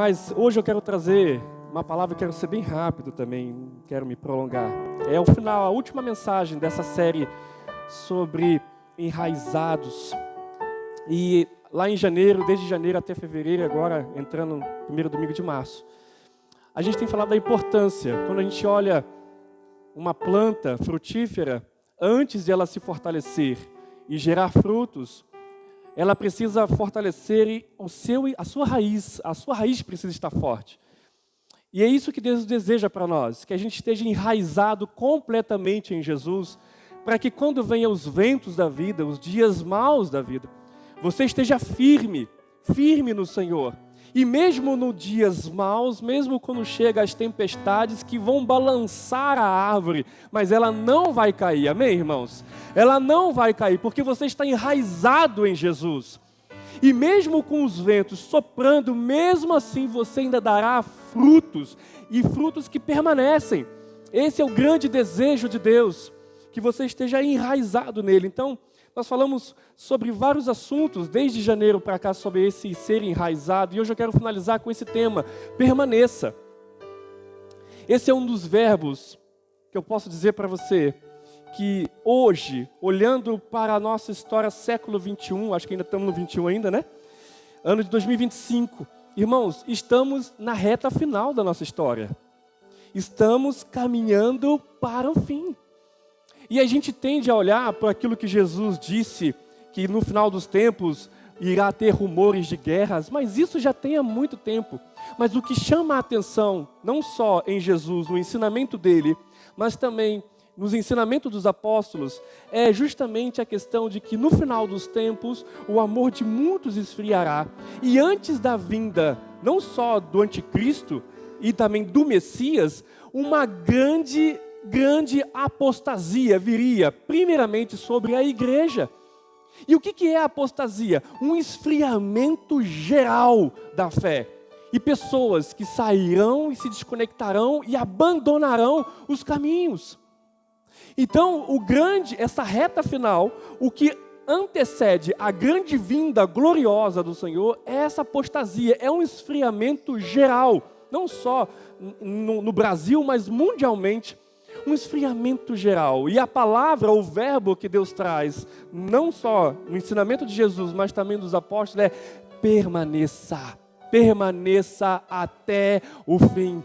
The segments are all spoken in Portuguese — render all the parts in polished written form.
Mas hoje eu quero trazer uma palavra, quero ser bem rápido também, não quero me prolongar. É o final, a última mensagem dessa série sobre enraizados. E lá em janeiro, desde janeiro até fevereiro, agora entrando no primeiro domingo de março, a gente tem falado da importância, quando a gente olha uma planta frutífera, antes de ela se fortalecer e gerar frutos, ela precisa fortalecer a sua raiz precisa estar forte. E é isso que Deus deseja para nós, que a gente esteja enraizado completamente em Jesus, para que quando venham os ventos da vida, os dias maus da vida, você esteja firme no Senhor. E mesmo nos dias maus, mesmo quando chegam as tempestades que vão balançar a árvore, mas ela não vai cair, amém, irmãos? Ela não vai cair, porque você está enraizado em Jesus. E mesmo com os ventos soprando, mesmo assim você ainda dará frutos, e frutos que permanecem. Esse é o grande desejo de Deus, que você esteja enraizado nele. Então, nós falamos sobre vários assuntos, desde janeiro para cá, sobre esse ser enraizado. E hoje eu quero finalizar com esse tema, permaneça. Esse é um dos verbos que eu posso dizer para você, que hoje, olhando para a nossa história século 21, acho que ainda estamos no 21 ainda, né? Ano de 2025. Irmãos, estamos na reta final da nossa história. Estamos caminhando para o fim. E a gente tende a olhar para aquilo que Jesus disse, que no final dos tempos irá ter rumores de guerras, mas isso já tem há muito tempo. Mas o que chama a atenção, não só em Jesus, no ensinamento dele, mas também nos ensinamentos dos apóstolos, é justamente a questão de que no final dos tempos, o amor de muitos esfriará. E antes da vinda, não só do anticristo, e também do Messias, uma grande apostasia viria, primeiramente sobre a igreja. E o que é a apostasia? Um esfriamento geral da fé. E pessoas que sairão e se desconectarão e abandonarão os caminhos. Então, essa reta final, o que antecede a grande vinda gloriosa do Senhor é essa apostasia, é um esfriamento geral, não só no Brasil, mas mundialmente. Um esfriamento geral. E a palavra, o verbo que Deus traz, não só no ensinamento de Jesus, mas também dos apóstolos, é permaneça. Permaneça até o fim.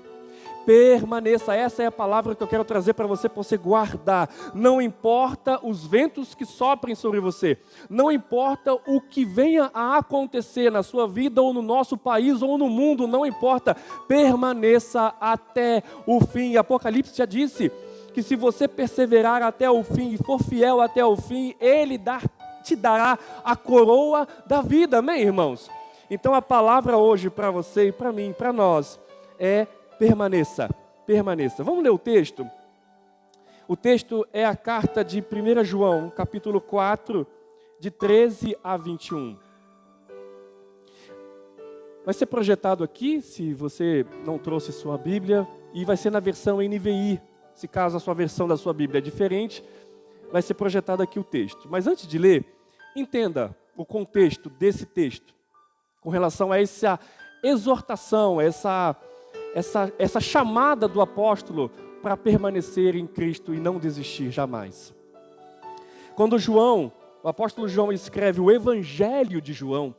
Permaneça, essa é a palavra que eu quero trazer para você guardar. Não importa os ventos que soprem sobre você, não importa o que venha a acontecer na sua vida, ou no nosso país, ou no mundo, não importa, permaneça até o fim. Apocalipse já disse que se você perseverar até o fim e for fiel até o fim, Ele te dará a coroa da vida, amém, irmãos? Então a palavra hoje para você e para mim, para nós, é permaneça, permaneça. Vamos ler o texto? O texto é a carta de 1 João, capítulo 4, de 13 a 21. Vai ser projetado aqui, se você não trouxe sua Bíblia, e vai ser na versão NVI. Se caso a sua versão da sua Bíblia é diferente, vai ser projetado aqui o texto. Mas antes de ler, entenda o contexto desse texto, com relação a essa exortação, essa chamada do apóstolo para permanecer em Cristo e não desistir jamais. Quando o apóstolo João escreve o Evangelho de João,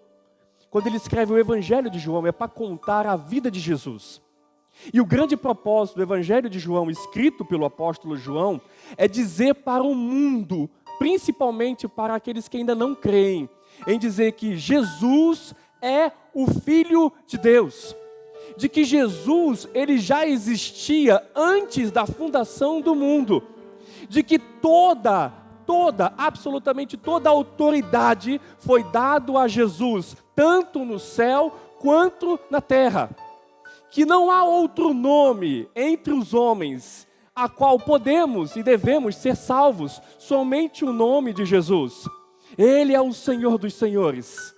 quando ele escreve o Evangelho de João, é para contar a vida de Jesus. E o grande propósito do Evangelho de João, escrito pelo apóstolo João, é dizer para o mundo, principalmente para aqueles que ainda não creem, em dizer que Jesus é o Filho de Deus. De que Jesus, ele já existia antes da fundação do mundo. De que absolutamente toda a autoridade foi dado a Jesus, tanto no céu quanto na terra. Que não há outro nome entre os homens a qual podemos e devemos ser salvos, somente o nome de Jesus. Ele é o Senhor dos senhores.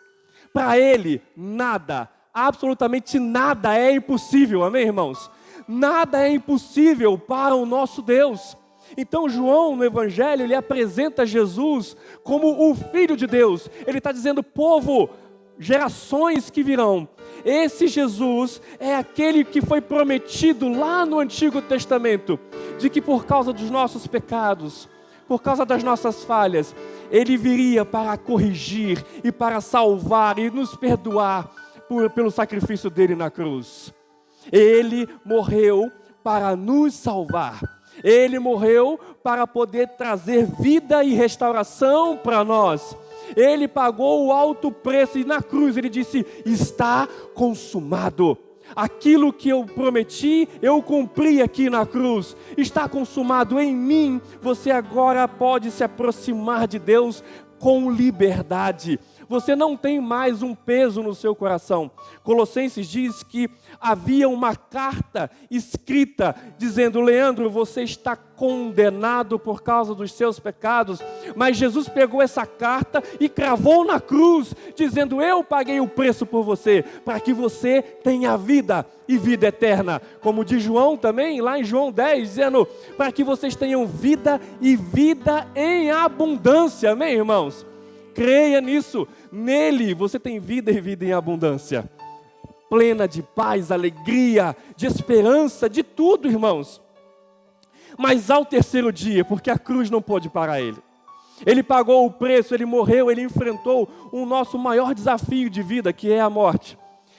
Para Ele, nada, absolutamente nada é impossível, amém, irmãos? Nada é impossível para o nosso Deus. Então João, no Evangelho, ele apresenta Jesus como o Filho de Deus. Ele está dizendo, povo, gerações que virão, Esse Jesus é aquele que foi prometido lá no Antigo Testamento, de que por causa dos nossos pecados, por causa das nossas falhas, Ele viria para corrigir e para salvar e nos perdoar pelo sacrifício dele na cruz. Ele morreu para nos salvar. Ele morreu para poder trazer vida e restauração para nós. Ele pagou o alto preço e na cruz ele disse: está consumado. Aquilo que eu prometi, eu cumpri aqui na cruz. Está consumado em mim. Você agora pode se aproximar de Deus com liberdade. Você não tem mais um peso no seu coração. Colossenses diz que havia uma carta escrita dizendo: Leandro, você está condenado por causa dos seus pecados. Mas Jesus pegou essa carta e cravou na cruz, dizendo: eu paguei o preço por você, para que você tenha vida e vida eterna. Como diz João também, lá em João 10, dizendo: para que vocês tenham vida e vida em abundância. Amém, irmãos? Creia nisso. Nele você tem vida e vida em abundância, plena de paz, alegria, de esperança, de tudo, irmãos. Mas ao terceiro dia, porque a cruz não pôde parar ele. Ele pagou o preço, ele morreu, ele enfrentou o nosso maior desafio de vida, que é a morte.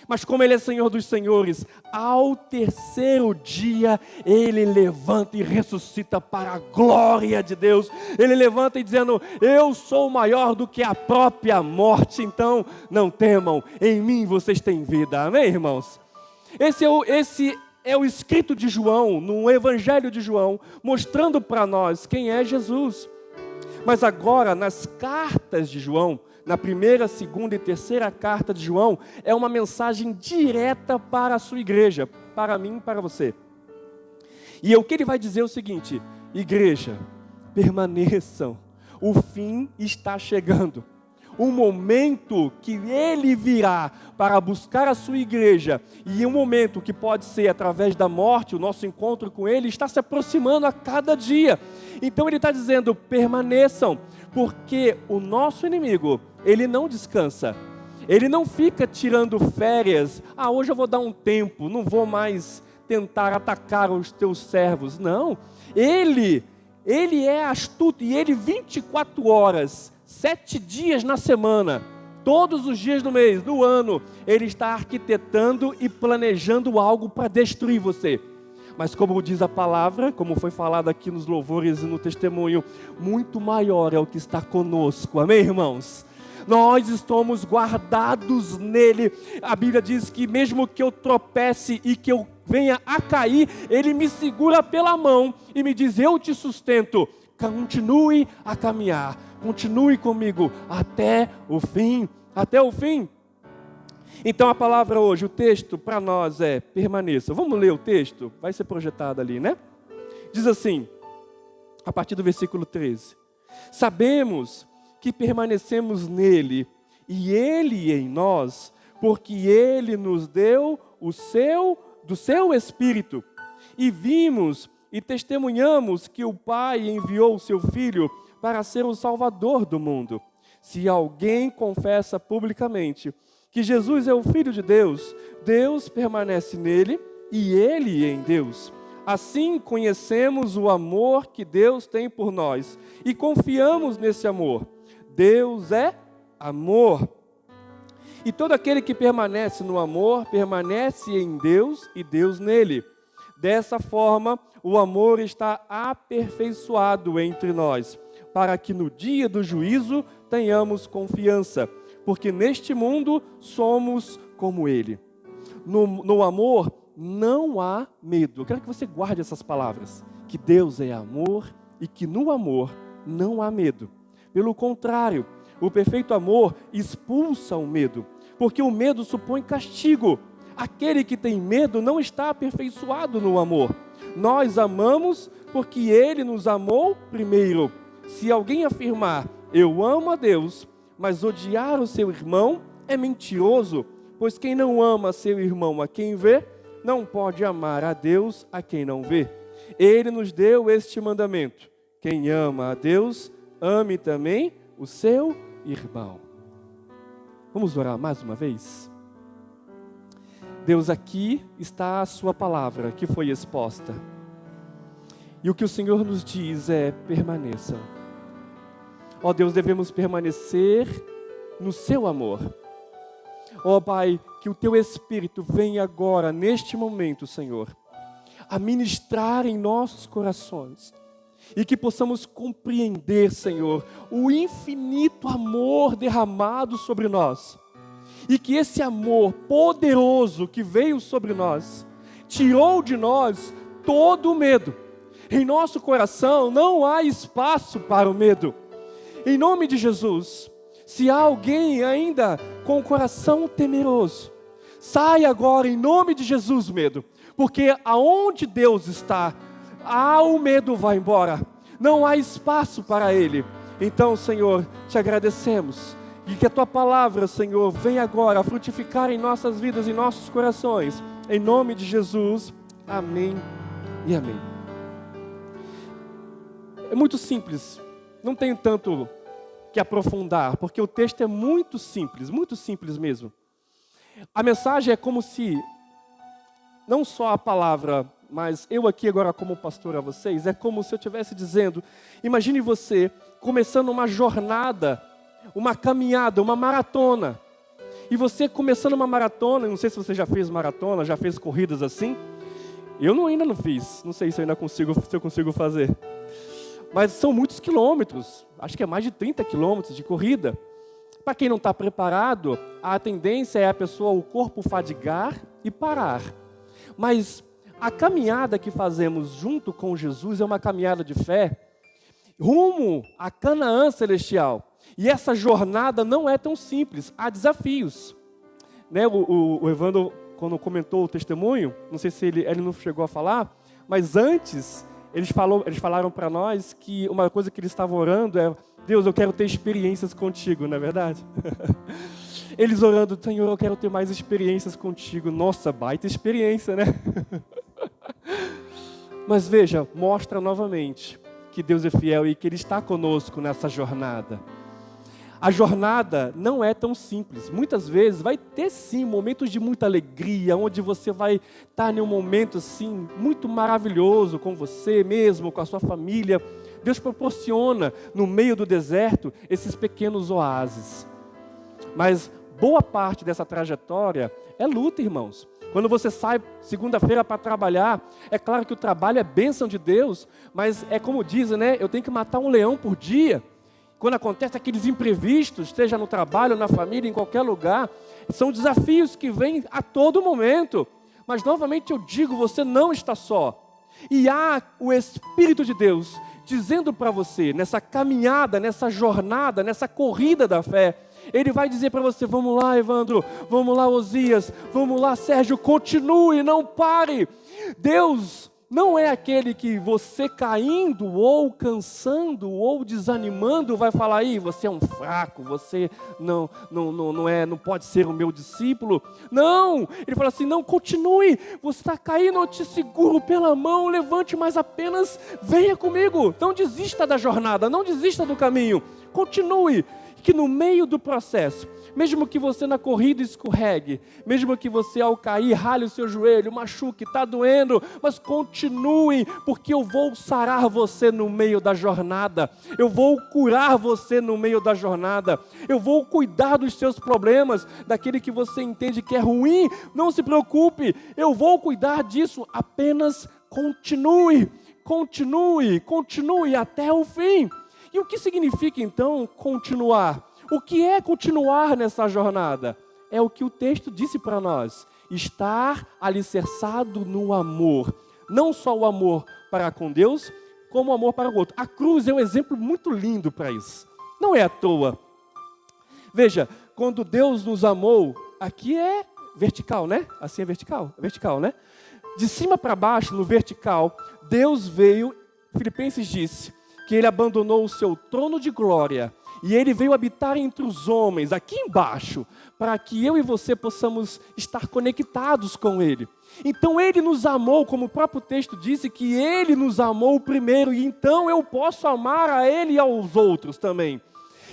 Mas como Ele é Senhor dos Senhores, ao terceiro dia, Ele levanta e ressuscita para a glória de Deus. Ele levanta e dizendo: eu sou maior do que a própria morte, então não temam, em mim vocês têm vida. Amém, irmãos? Esse é o escrito de João, no Evangelho de João, mostrando para nós quem é Jesus. Mas agora, nas cartas de João, na primeira, segunda e terceira carta de João, é uma mensagem direta para a sua igreja, para mim e para você. E o que ele vai dizer é o seguinte: igreja, permaneçam, o fim está chegando. Um momento que ele virá para buscar a sua igreja, e um momento que pode ser através da morte, o nosso encontro com ele está se aproximando a cada dia. Então ele está dizendo: permaneçam, porque o nosso inimigo, ele não descansa, ele não fica tirando férias. Hoje eu vou dar um tempo, não vou mais tentar atacar os teus servos. Não, ele é astuto, e ele 24 horas, 7 dias na semana, todos os dias do mês, do ano, ele está arquitetando e planejando algo para destruir você. Mas como diz a palavra, como foi falado aqui nos louvores e no testemunho, muito maior é o que está conosco. Amém, irmãos? Nós estamos guardados nele. A Bíblia diz que mesmo que eu tropece e que eu venha a cair, ele me segura pela mão e me diz: eu te sustento. Continue a caminhar, continue comigo até o fim. Até o fim. Então a palavra hoje, o texto para nós é: permaneça. Vamos ler o texto? Vai ser projetado ali, né? Diz assim, a partir do versículo 13: sabemos que permanecemos nele e ele em nós, porque ele nos deu do seu Espírito. E vimos e testemunhamos que o Pai enviou o seu Filho para ser o Salvador do mundo. Se alguém confessa publicamente que Jesus é o Filho de Deus, Deus permanece nele e ele em Deus. Assim conhecemos o amor que Deus tem por nós e confiamos nesse amor. Deus é amor. E todo aquele que permanece no amor, permanece em Deus e Deus nele. Dessa forma, o amor está aperfeiçoado entre nós, para que no dia do juízo tenhamos confiança, porque neste mundo somos como ele. No amor não há medo. Eu quero que você guarde essas palavras, que Deus é amor e que no amor não há medo. Pelo contrário, o perfeito amor expulsa o medo, porque o medo supõe castigo. Aquele que tem medo não está aperfeiçoado no amor. Nós amamos porque ele nos amou primeiro. Se alguém afirmar: eu amo a Deus, mas odiar o seu irmão, é mentiroso, pois quem não ama seu irmão a quem vê, não pode amar a Deus a quem não vê. Ele nos deu este mandamento: quem ama a Deus, ame também o seu irmão. Vamos orar mais uma vez? Deus, aqui está a sua palavra que foi exposta. E o que o Senhor nos diz é: permaneçam. Ó Deus, devemos permanecer no seu amor. Ó Pai, que o teu Espírito venha agora, neste momento, Senhor, a ministrar em nossos corações. E que possamos compreender, Senhor, o infinito amor derramado sobre nós. E que esse amor poderoso que veio sobre nós, tirou de nós todo o medo. Em nosso coração não há espaço para o medo. Em nome de Jesus, se há alguém ainda com o coração temeroso, saia agora em nome de Jesus, medo. Porque aonde Deus está, o medo vai embora. Não há espaço para ele. Então, Senhor, te agradecemos. E que a tua palavra, Senhor, venha agora a frutificar em nossas vidas, em nossos corações. Em nome de Jesus. Amém e amém. É muito simples. Não tenho tanto que aprofundar, porque o texto é muito simples mesmo. A mensagem é como se, não só a palavra, mas eu aqui agora como pastor a vocês, é como se eu estivesse dizendo, imagine você começando uma jornada, uma caminhada, uma maratona. E você começando uma maratona, não sei se você já fez maratona, já fez corridas assim. Eu ainda não fiz, não sei se eu consigo fazer. Mas são muitos quilômetros, acho que é mais de 30 quilômetros de corrida. Para quem não está preparado, a tendência é o corpo fadigar e parar. Mas a caminhada que fazemos junto com Jesus é uma caminhada de fé, rumo a Canaã celestial. E essa jornada não é tão simples, há desafios. Né? O Evandro, quando comentou o testemunho, não sei se ele não chegou a falar, mas antes eles falaram para nós que uma coisa que eles estavam orando é: Deus, eu quero ter experiências contigo, não é verdade? Eles orando: Senhor, eu quero ter mais experiências contigo. Nossa, baita experiência, né? Mas veja, mostra novamente que Deus é fiel e que Ele está conosco nessa jornada. A jornada não é tão simples. Muitas vezes vai ter sim momentos de muita alegria, onde você vai estar em um momento assim muito maravilhoso com você mesmo, com a sua família. Deus proporciona no meio do deserto esses pequenos oásis. Mas boa parte dessa trajetória é luta, irmãos. Quando você sai segunda-feira para trabalhar, é claro que o trabalho é bênção de Deus, mas é como dizem, né? Eu tenho que matar um leão por dia. Quando acontece aqueles imprevistos, seja no trabalho, na família, em qualquer lugar, são desafios que vêm a todo momento. Mas novamente eu digo, você não está só. E há o Espírito de Deus dizendo para você, nessa caminhada, nessa jornada, nessa corrida da fé, Ele vai dizer para você: vamos lá, Evandro, vamos lá, Osias, vamos lá, Sérgio, continue, não pare. Deus não é aquele que você caindo, ou cansando, ou desanimando, vai falar: aí, você é um fraco, você não pode ser o meu discípulo. Não, Ele fala assim: não, continue, você está caindo, eu te seguro pela mão, levante, mas apenas venha comigo. Não desista da jornada, não desista do caminho, continue. Que no meio do processo, mesmo que você na corrida escorregue, mesmo que você ao cair rale o seu joelho, machuque, está doendo, mas continue, porque eu vou sarar você no meio da jornada, eu vou curar você no meio da jornada, eu vou cuidar dos seus problemas, daquele que você entende que é ruim, não se preocupe, eu vou cuidar disso, apenas continue, continue, continue até o fim. E o que significa então continuar? O que é continuar nessa jornada? É o que o texto disse para nós: estar alicerçado no amor. Não só o amor para com Deus, como o amor para o outro. A cruz é um exemplo muito lindo para isso. Não é à toa. Veja, quando Deus nos amou, aqui é vertical, né? Assim é vertical? É vertical, né? De cima para baixo, no vertical, Deus veio, Filipenses disse, que Ele abandonou o seu trono de glória e Ele veio habitar entre os homens, aqui embaixo, para que eu e você possamos estar conectados com Ele. Então Ele nos amou, como o próprio texto disse, que Ele nos amou primeiro, e então eu posso amar a Ele e aos outros também.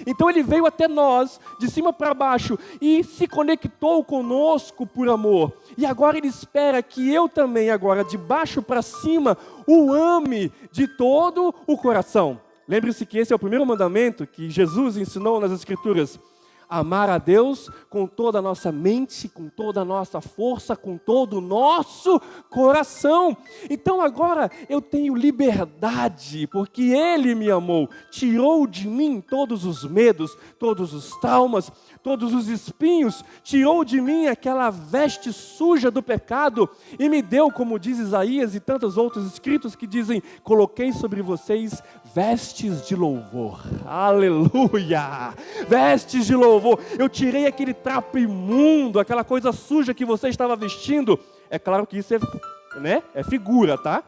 Então Ele veio até nós, de cima para baixo, e se conectou conosco por amor. E agora Ele espera que eu também, agora de baixo para cima, o ame de todo o coração. Lembre-se que esse é o primeiro mandamento que Jesus ensinou nas Escrituras. Amar a Deus com toda a nossa mente, com toda a nossa força, com todo o nosso coração. Então agora eu tenho liberdade, porque Ele me amou, tirou de mim todos os medos, todos os traumas, todos os espinhos, tirou de mim aquela veste suja do pecado e me deu, como diz Isaías e tantos outros escritos que dizem, coloquei sobre vocês vestes de louvor. Aleluia! Vestes de louvor. Eu tirei aquele trapo imundo, aquela coisa suja que você estava vestindo. É claro que isso é figura, tá?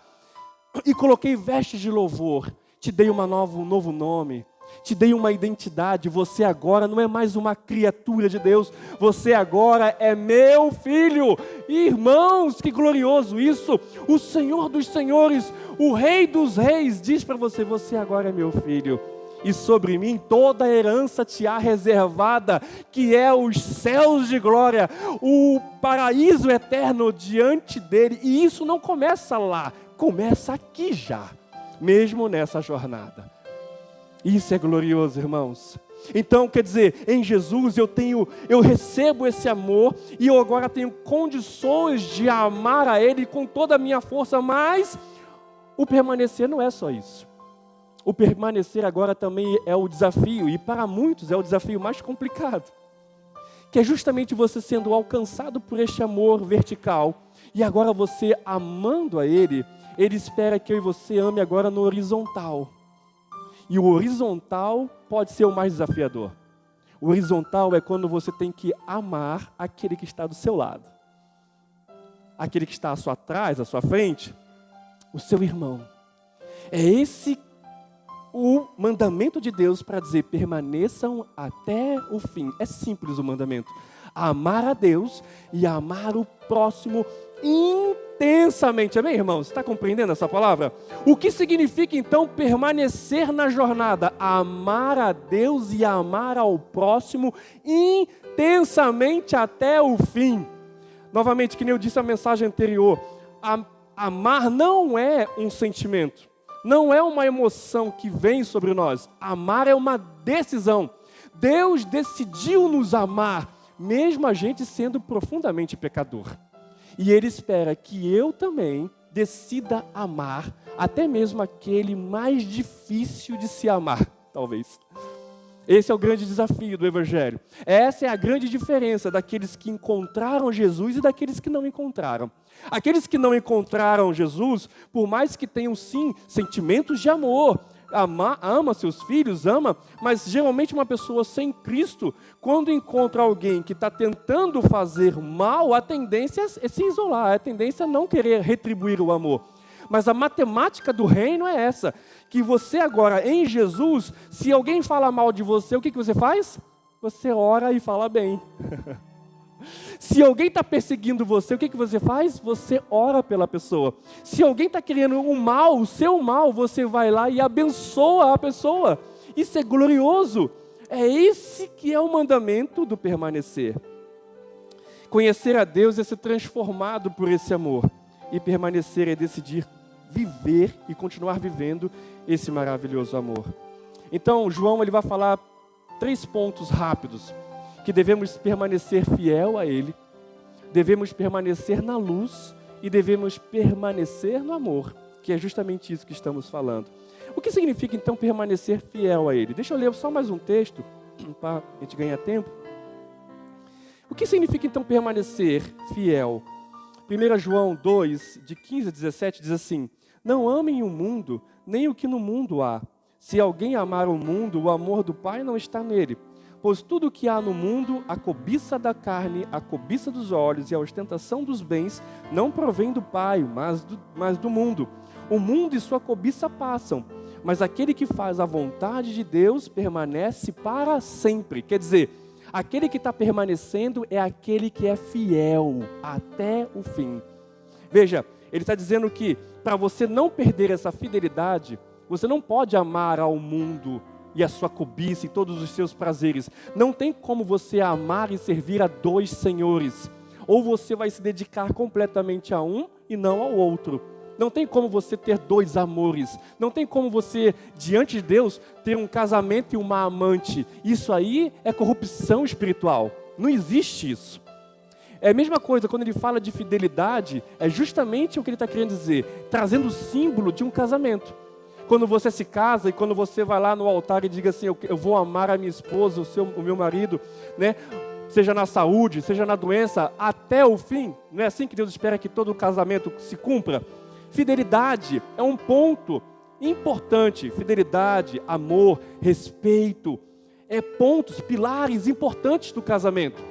E coloquei vestes de louvor. Te dei um novo nome. Te dei uma identidade. Você agora não é mais uma criatura de Deus. Você agora é meu filho. Irmãos, que glorioso isso. O Senhor dos senhores, o Rei dos reis, diz para você, você agora é meu filho. E sobre mim toda a herança te há reservada, que é os céus de glória, o paraíso eterno diante dele. E isso não começa lá, começa aqui já, mesmo nessa jornada. Isso é glorioso, irmãos. Então, quer dizer, em Jesus eu recebo esse amor e eu agora tenho condições de amar a Ele com toda a minha força, mas o permanecer não é só isso. O permanecer agora também é o desafio, e para muitos é o desafio mais complicado, que é justamente você sendo alcançado por este amor vertical, e agora você amando a Ele, Ele espera que eu e você ame agora no horizontal. E o horizontal pode ser o mais desafiador. O horizontal é quando você tem que amar aquele que está do seu lado, aquele que está à sua trás, à sua frente, o seu irmão. É esse o mandamento de Deus para dizer, permaneçam até o fim. É simples o mandamento. Amar a Deus e amar o próximo intensamente. Amém, irmãos? Está compreendendo essa palavra? O que significa, então, permanecer na jornada? Amar a Deus e amar ao próximo intensamente até o fim. Novamente, que nem eu disse na mensagem anterior, amar não é um sentimento. Não é uma emoção que vem sobre nós. Amar é uma decisão. Deus decidiu nos amar, mesmo a gente sendo profundamente pecador. E Ele espera que eu também decida amar, até mesmo aquele mais difícil de se amar, talvez. Esse é o grande desafio do Evangelho. Essa é a grande diferença daqueles que encontraram Jesus e daqueles que não encontraram. Aqueles que não encontraram Jesus, por mais que tenham sim sentimentos de amor, ama seus filhos, mas geralmente uma pessoa sem Cristo, quando encontra alguém que está tentando fazer mal, a tendência é se isolar, a tendência é não querer retribuir o amor. Mas a matemática do reino é essa, que você agora em Jesus, se alguém fala mal de você, o que você faz? Você ora e fala bem. Se alguém está perseguindo você, o que você faz? Você ora pela pessoa. Se alguém está querendo o mal, o seu mal, você vai lá e abençoa a pessoa. Isso é glorioso. É esse que é o mandamento do permanecer. Conhecer a Deus é ser transformado por esse amor. E permanecer é decidir viver e continuar vivendo esse maravilhoso amor. Então, João ele vai falar 3 pontos rápidos. Que devemos permanecer fiel a Ele, devemos permanecer na luz e devemos permanecer no amor, que é justamente isso que estamos falando. O que significa então permanecer fiel a Ele? Deixa eu ler só mais um texto, para a gente ganhar tempo. O que significa então permanecer fiel? 1 João 2, de 15 a 17, diz assim, não amem o mundo, nem o que no mundo há. Se alguém amar o mundo, o amor do Pai não está nele. Pois tudo o que há no mundo, a cobiça da carne, a cobiça dos olhos e a ostentação dos bens, não provém do Pai, mas do mundo. O mundo e sua cobiça passam, mas aquele que faz a vontade de Deus permanece para sempre. Quer dizer, aquele que está permanecendo é aquele que é fiel até o fim. Veja, ele está dizendo que para você não perder essa fidelidade, você não pode amar ao mundo e a sua cobiça e todos os seus prazeres. Não tem como você amar e servir a 2 senhores. ou você vai se dedicar completamente a um e não ao outro. Não tem como você ter dois amores. Não tem como você, diante de Deus, ter um casamento e uma amante. Isso aí é corrupção espiritual. Não existe isso. É a mesma coisa, quando ele fala de fidelidade, é justamente o que ele está querendo dizer, trazendo o símbolo de um casamento. Quando você se casa e quando você vai lá no altar e diga assim, eu vou amar a minha esposa, o meu marido, né? Seja na saúde, seja na doença, até o fim. Não é assim que Deus espera que todo casamento se cumpra? Fidelidade é um ponto importante. Fidelidade, amor, respeito, pontos, pilares importantes do casamento.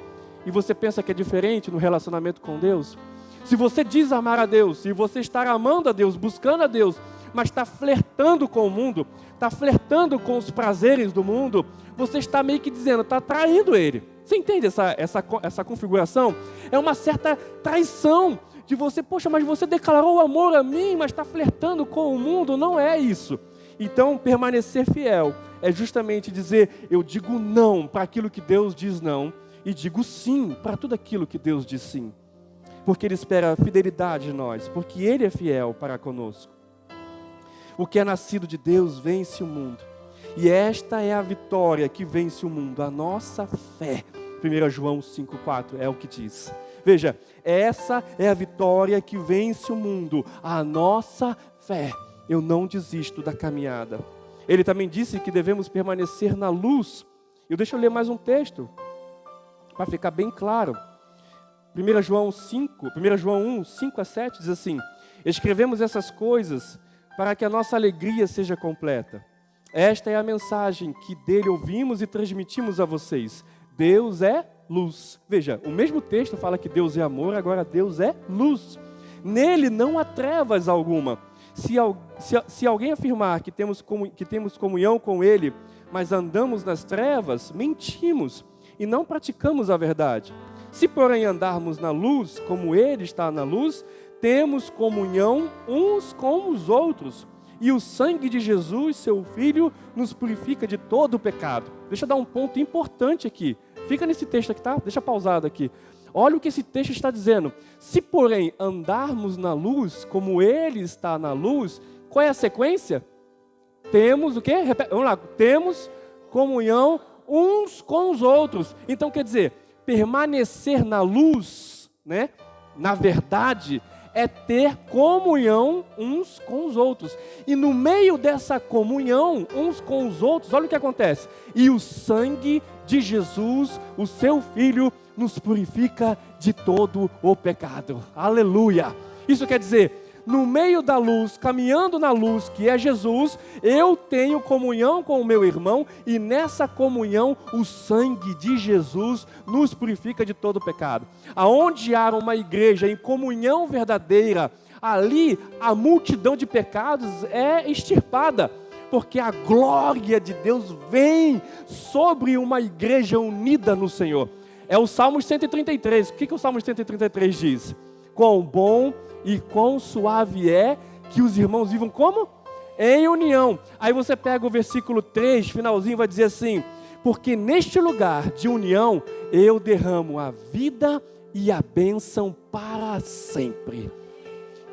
E você pensa que é diferente no relacionamento com Deus? Se você diz amar a Deus, se você está amando a Deus, buscando a Deus, mas está flertando com o mundo, está flertando com os prazeres do mundo, você está meio que dizendo, está traindo Ele. Você entende essa configuração? É uma certa traição de você, poxa, mas você declarou amor a mim, mas está flertando com o mundo, não é isso. Então, permanecer fiel é justamente dizer, eu digo não para aquilo que Deus diz não, e digo sim para tudo aquilo que Deus diz sim. Porque Ele espera fidelidade de nós, porque Ele é fiel para conosco. O que é nascido de Deus vence o mundo. E esta é a vitória que vence o mundo, a nossa fé. 1 João 5,4 é o que diz. Veja, essa é a vitória que vence o mundo, a nossa fé. Eu não desisto da caminhada. Ele também disse que devemos permanecer na luz. Deixa eu ler mais um texto, para ficar bem claro. 1 João 1, 5 a 7 diz assim, escrevemos essas coisas para que a nossa alegria seja completa. Esta é a mensagem que dele ouvimos e transmitimos a vocês. Deus é luz. Veja, o mesmo texto fala que Deus é amor, agora Deus é luz. Nele não há trevas alguma. Se alguém afirmar que temos comunhão com Ele, mas andamos nas trevas, mentimos e não praticamos a verdade. Se, porém, andarmos na luz, como Ele está na luz, temos comunhão uns com os outros. E o sangue de Jesus, seu Filho, nos purifica de todo o pecado. Deixa eu dar um ponto importante aqui. Fica nesse texto aqui, tá? Deixa pausado aqui. Olha o que esse texto está dizendo. Se, porém, andarmos na luz, como Ele está na luz, qual é a sequência? Temos o quê? Vamos lá. Temos comunhão uns com os outros. Então, quer dizer, permanecer na luz, né? Na verdade, é ter comunhão uns com os outros. E no meio dessa comunhão uns com os outros, olha o que acontece. E o sangue de Jesus, o seu Filho, nos purifica de todo o pecado. Aleluia! Isso quer dizer, no meio da luz, caminhando na luz, que é Jesus, eu tenho comunhão com o meu irmão, e nessa comunhão, o sangue de Jesus nos purifica de todo o pecado. Aonde há uma igreja em comunhão verdadeira, ali a multidão de pecados é extirpada, porque a glória de Deus vem sobre uma igreja unida no Senhor. É o Salmo 133. O que o Salmo 133 diz? Quão bom e quão suave é que os irmãos vivam como? Em união. Aí você pega o versículo 3, finalzinho, vai dizer assim, porque neste lugar de união, eu derramo a vida e a bênção para sempre.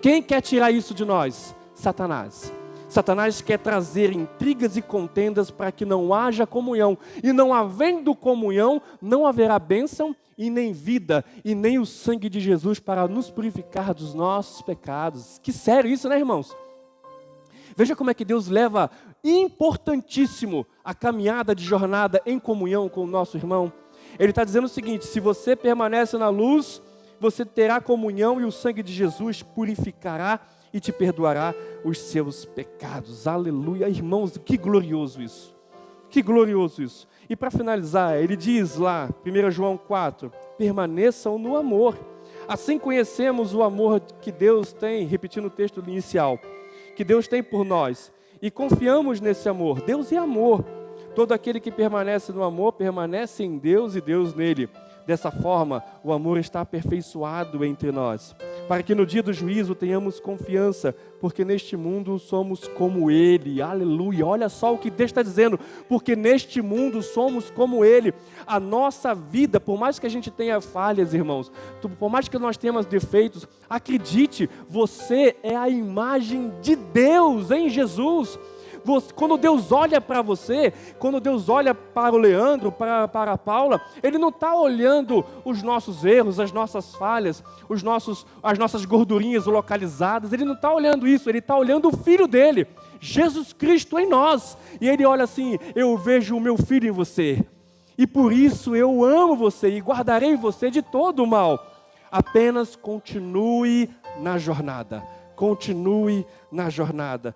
Quem quer tirar isso de nós? Satanás. Satanás quer trazer intrigas e contendas para que não haja comunhão. E não havendo comunhão, não haverá bênção e nem vida, e nem o sangue de Jesus para nos purificar dos nossos pecados. Que sério isso, né, irmãos? Veja como é que Deus leva importantíssimo a caminhada de jornada em comunhão com o nosso irmão. Ele está dizendo o seguinte, se você permanece na luz, você terá comunhão e o sangue de Jesus purificará e te perdoará os seus pecados. Aleluia, irmãos, que glorioso isso. Que glorioso isso. E para finalizar, ele diz lá, 1 João 4, permaneçam no amor. Assim conhecemos o amor que Deus tem, repetindo o texto inicial, que Deus tem por nós. E confiamos nesse amor. Deus é amor. Todo aquele que permanece no amor, permanece em Deus e Deus nele. Dessa forma, o amor está aperfeiçoado entre nós, para que no dia do juízo tenhamos confiança, porque neste mundo somos como Ele. Aleluia! Olha só o que Deus está dizendo, porque neste mundo somos como Ele. A nossa vida, por mais que a gente tenha falhas, irmãos, por mais que nós tenhamos defeitos, acredite, você é a imagem de Deus em Jesus. Quando Deus olha para você, quando Deus olha para o Leandro, para a Paula, Ele não está olhando os nossos erros, as nossas falhas, as nossas gordurinhas localizadas. Ele não está olhando isso, Ele está olhando o Filho dEle, Jesus Cristo em nós. E Ele olha assim: eu vejo o meu Filho em você, e por isso eu amo você e guardarei você de todo o mal. Apenas continue na jornada. Continue na jornada,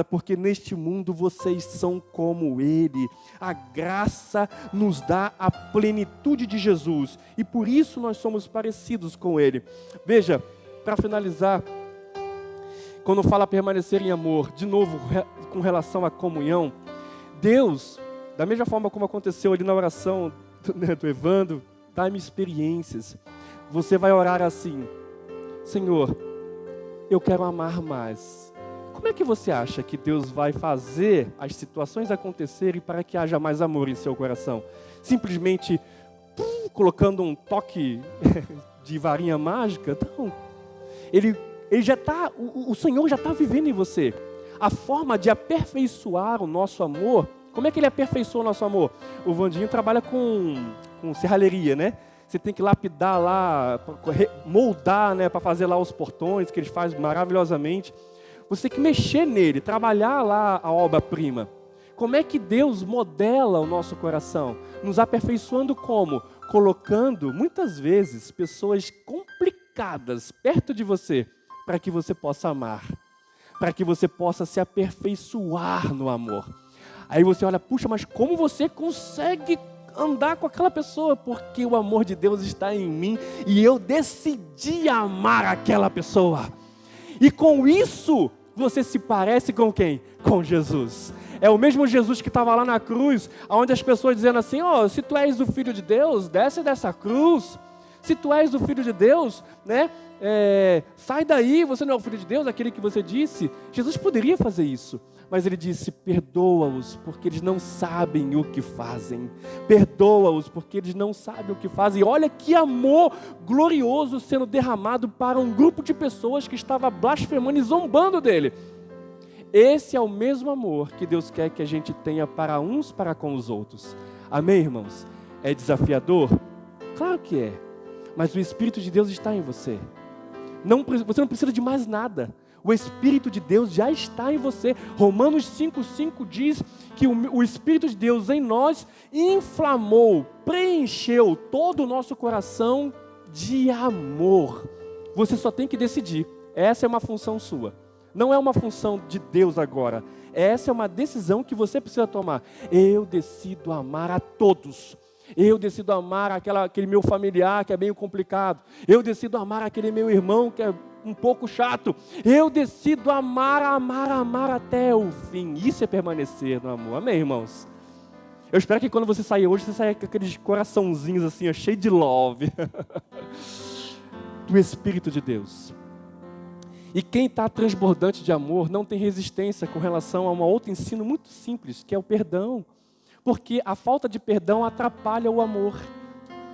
porque neste mundo vocês são como Ele. A graça nos dá a plenitude de Jesus, e por isso nós somos parecidos com Ele. Veja, para finalizar, quando fala permanecer em amor, de novo, com relação à comunhão, Deus, da mesma forma como aconteceu ali na oração do Evandro, dá-me experiências. Você vai orar assim: Senhor, eu quero amar mais. Como é que você acha que Deus vai fazer as situações acontecerem para que haja mais amor em seu coração? Simplesmente colocando um toque de varinha mágica? Não. Ele já está, o Senhor já está vivendo em você. A forma de aperfeiçoar o nosso amor, como é que Ele aperfeiçoa o nosso amor? O Vandinho trabalha com serralheria, né? Você tem que lapidar lá, moldar, né, para fazer lá os portões, que ele faz maravilhosamente. Você tem que mexer nele, trabalhar lá a obra-prima. Como é que Deus modela o nosso coração? Nos aperfeiçoando como? Colocando, muitas vezes, pessoas complicadas perto de você, para que você possa amar, para que você possa se aperfeiçoar no amor. Aí você olha: puxa, mas como você consegue andar com aquela pessoa? Porque o amor de Deus está em mim e eu decidi amar aquela pessoa. E com isso, você se parece com quem? Com Jesus. É o mesmo Jesus que estava lá na cruz, onde as pessoas dizendo assim: se tu és o Filho de Deus, desce dessa cruz. Se tu és o Filho de Deus, né, sai daí, você não é o Filho de Deus, aquele que você disse. Jesus poderia fazer isso, mas Ele disse: perdoa-os, porque eles não sabem o que fazem. Perdoa-os, porque eles não sabem o que fazem. E olha que amor glorioso sendo derramado para um grupo de pessoas que estava blasfemando e zombando dele. Esse é o mesmo amor que Deus quer que a gente tenha para uns para com os outros. Amém, irmãos? É desafiador? Claro que é. Mas o Espírito de Deus está em você. Você não precisa de mais nada. O Espírito de Deus já está em você. Romanos 5,5 diz que o Espírito de Deus em nós inflamou, preencheu todo o nosso coração de amor. Você só tem que decidir. Essa é uma função sua. Não é uma função de Deus agora. Essa é uma decisão que você precisa tomar. Eu decido amar a todos. Eu decido amar aquele meu familiar que é meio complicado. Eu decido amar aquele meu irmão que é um pouco chato. Eu decido amar até o fim. Isso é permanecer no amor. Amém, irmãos? Eu espero que quando você sair hoje, você saia com aqueles coraçãozinhos assim, cheio de love. Do Espírito de Deus. E quem está transbordante de amor não tem resistência com relação a um outro ensino muito simples, que é o perdão. Porque a falta de perdão atrapalha o amor.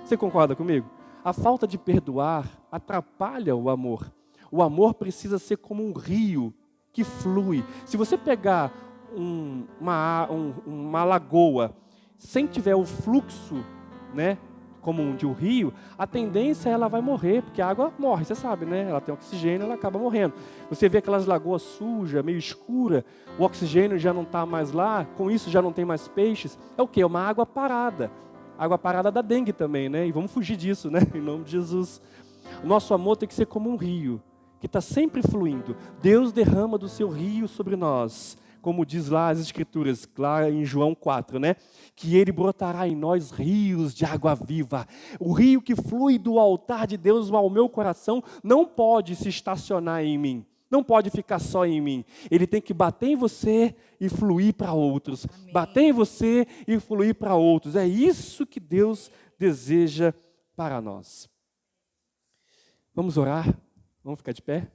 Você concorda comigo? A falta de perdoar atrapalha o amor. O amor precisa ser como um rio que flui. Se você pegar uma lagoa sem tiver o fluxo, né, como de um rio, a tendência ela vai morrer, porque a água morre, você sabe, né? Ela tem oxigênio, ela acaba morrendo. Você vê aquelas lagoas sujas, meio escura, o oxigênio já não está mais lá, com isso já não tem mais peixes. É o quê? É uma água parada. Água parada da dengue também, né? E vamos fugir disso, né? Em nome de Jesus. O nosso amor tem que ser como um rio, que está sempre fluindo. Deus derrama do seu rio sobre nós, como diz lá as Escrituras, lá em João 4, né? Que Ele brotará em nós rios de água viva. O rio que flui do altar de Deus ao meu coração não pode se estacionar em mim. Não pode ficar só em mim. Ele tem que bater em você e fluir para outros. Amém. Bater em você e fluir para outros. É isso que Deus deseja para nós. Vamos orar? Vamos ficar de pé?